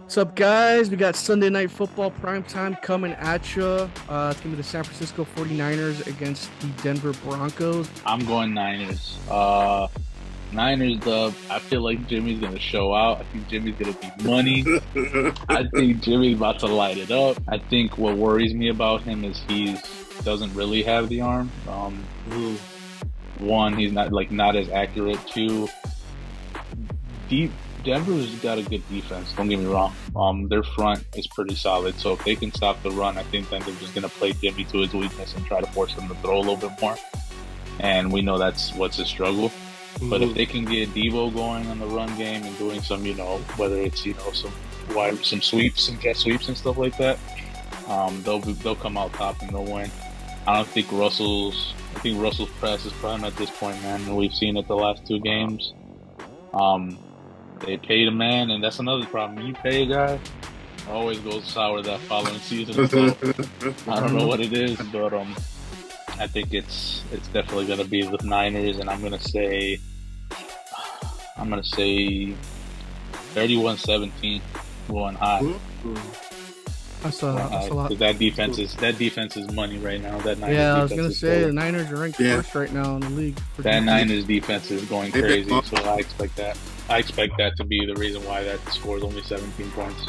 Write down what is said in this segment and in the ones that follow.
What's up, guys? We got Sunday Night Football primetime coming at you. It's going to be the San Francisco 49ers against the Denver Broncos. I'm going Niners. Niners dub. I feel like Jimmy's gonna show out. I think Jimmy's gonna be money. I think Jimmy's about to light it up. I think what worries me about him is he doesn't really have the arm. One, he's not as accurate. Two, deep. Denver's got a good defense. Don't get me wrong. Their front is pretty solid. So if they can stop the run, I think then they're just gonna play Jimmy to his weakness and try to force him to throw a little bit more. And we know that's what's his struggle. But if they can get Debo going on the run game and doing some, whether it's some sweeps, some jet sweeps and stuff like that, they'll come out top and they'll win. I think Russell's press is prime at this point, man. And we've seen it the last two games. They paid a man, and that's another problem. You pay a guy, it always goes sour that following season. So I don't know what it is, but I think it's definitely going to be the Niners, and I'm going to say 31-17 going high. That's a lot. That defense is money right now. That Niners I was going to say cold. the Niners are ranked first right now in the league. That Niners defense is going crazy, so I expect that. I expect that to be the reason why that score is only 17 points.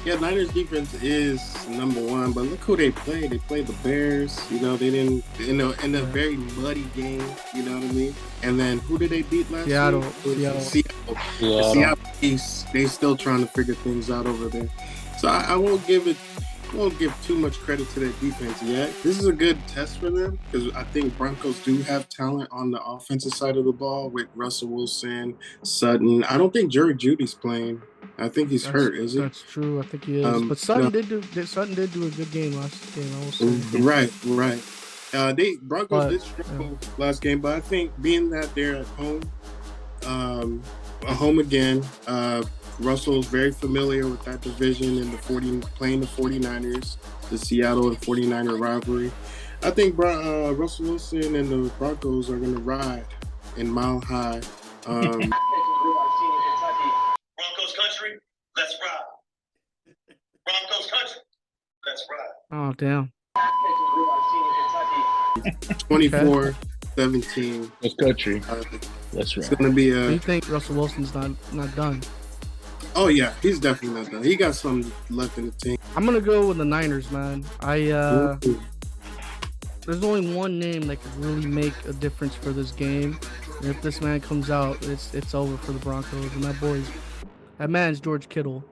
Yeah, Niners defense is number one, but look who they played. They played the Bears. They didn't in a very muddy game. You know what I mean? And then who did they beat last week? Seattle. Seattle East. They still trying to figure things out over there. So I won't give too much credit to their defense yet. This is a good test for them because I think Broncos do have talent on the offensive side of the ball with Russell Wilson, Sutton. I don't think Jerry Judy's playing. I think he's hurt, is he? That's true. I think he is. But Sutton did do a good game last game. I will say. Right. Broncos did struggle last game, but I think being that they're at home again, Russell's very familiar with that division and playing the 49ers, the Seattle and 49er rivalry. I think Russell Wilson and the Broncos are going to ride in Mile High. Broncos country, let's ride. Broncos country, let's ride. Oh, damn. 24-17. That's country. That's right. It's going to be Do you think Russell Wilson's not done? Oh, yeah. He's definitely not done. He got something left in the tank. I'm going to go with the Niners, man. There's only one name that could really make a difference for this game. And if this man comes out, it's over for the Broncos. And that man's George Kittle.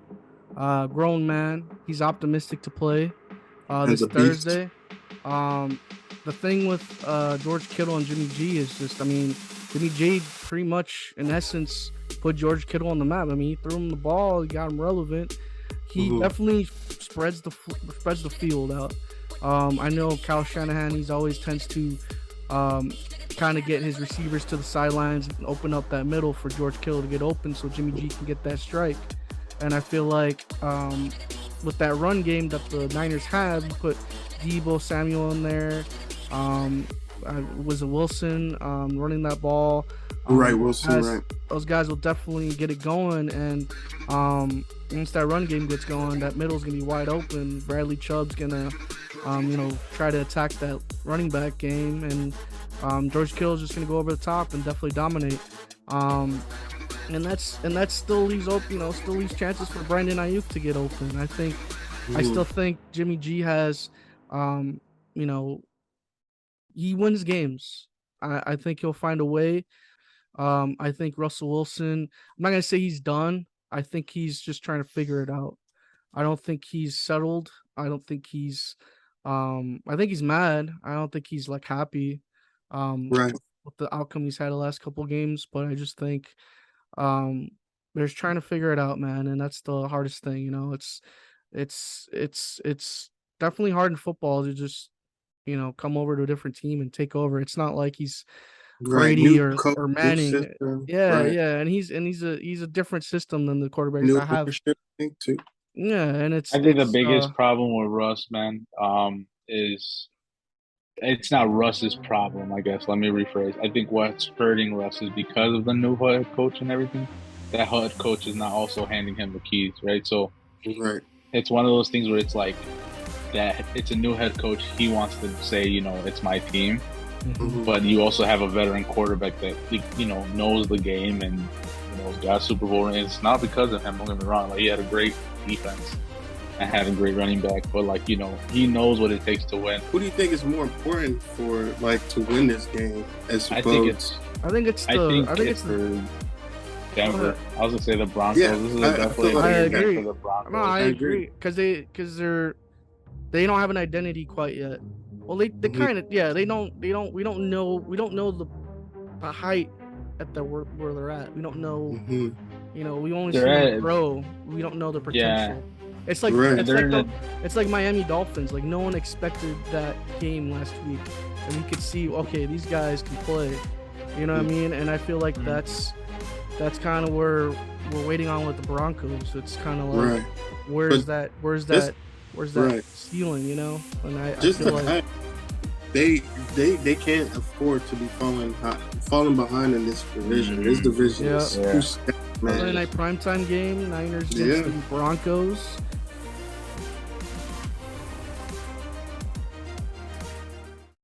Grown man. He's optimistic to play this Thursday. The thing with George Kittle and Jimmy G is just, Jimmy G pretty much, in essence, put George Kittle on the map. He threw him the ball, he got him relevant. He definitely spreads the field out. I know Kyle Shanahan, he always tends to kind of get his receivers to the sidelines and open up that middle for George Kittle to get open so Jimmy G can get that strike. And I feel like with that run game that the Niners have, you put Debo Samuel in there. Was it Wilson running that ball? Wilson, right. Those guys will definitely get it going, and once that run game gets going, that middle's gonna be wide open. Bradley Chubb's gonna, try to attack that running back game, and George Kittle's just gonna go over the top and definitely dominate. And that still leaves open, still leaves chances for Brandon Ayuk to get open. I still think Jimmy G has, he wins games. I think he'll find a way. I think Russell Wilson, I'm not going to say he's done. I think he's just trying to figure it out. I don't think he's settled. I don't think he's I think he's mad. I don't think he's happy with the outcome he's had the last couple games, but I just think they're just trying to figure it out, man, and that's the hardest thing, it's definitely hard in football to just come over to a different team and take over. It's not like he's Brady or Manning. Yeah, and he's a different system than the quarterbacks I have. Too. Yeah, and I think the biggest problem with Russ, man, is it's not Russ's problem, I guess. Let me rephrase. I think what's hurting Russ is because of the new head coach and everything. that head coach is not also handing him the keys, right? So Right. it's one of those things where it's like that. It's a new head coach. He wants to say, it's my team, Mhm. but you also have a veteran quarterback that knows the game and got Super Bowl. And it's not because of him. Don't get me wrong. Like, he had a great defense and had a great running back, but he knows what it takes to win. Who do you think is more important for to win this game? I think it's for Denver. I was gonna say the Broncos. Yeah, This is I definitely feel like- I a game agree. for the Broncos. No, I agree. agree because they don't have an identity quite yet. Well, they Mhm. kind of they don't we don't know the height at where they're at. We don't know. Mhm. We only see They're them at- grow. We don't know the potential. Yeah. It's like Right. it's like Miami Dolphins. Like, no one expected that game last week, and you could see, okay, these guys can play. You know what I mean? And I feel like Mhm. that's kind of where we're waiting on with the Broncos. It's kind of like, Right. where's But that right. ceiling? And I Just feel the like fact they can't afford to be falling behind in this division. This division is Yeah. too stacked, Monday man. night primetime game, Niners Yeah. against the Broncos.